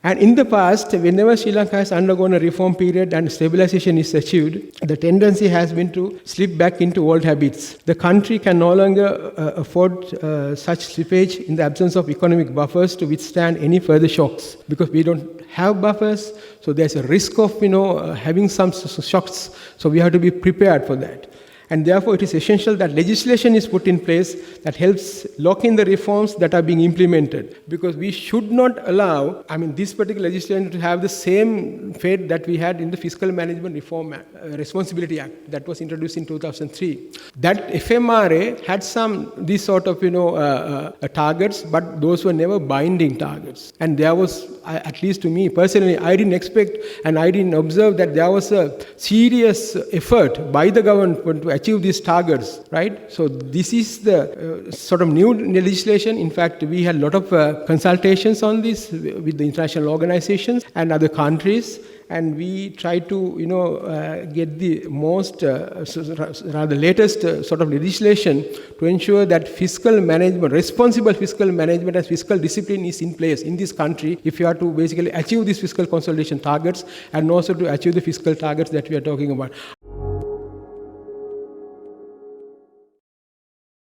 And in the past, whenever Sri Lanka has undergone a reform period and stabilization is achieved, the tendency has been to slip back into old habits. The country can no longer afford such slippage in the absence of economic buffers to withstand any further shocks, because we don't have buffers, so there's a risk of having some shocks, so we have to be prepared for that. And therefore, it is essential that legislation is put in place that helps lock in the reforms that are being implemented. Because we should not allow, this particular legislation to have the same fate that we had in the Fiscal Management Reform Responsibility Act that was introduced in 2003. That FMRA had these sort of, targets, but those were never binding targets. And there was, at least to me personally, I didn't expect and I didn't observe that there was a serious effort by the government to achieve these targets, right? So this is the sort of new legislation. In fact, we had a lot of consultations on this with the international organizations and other countries, and we try to get the most rather latest sort of legislation to ensure that fiscal management, responsible fiscal management and fiscal discipline is in place in this country if you are to basically achieve these fiscal consolidation targets and also to achieve the fiscal targets that we are talking about.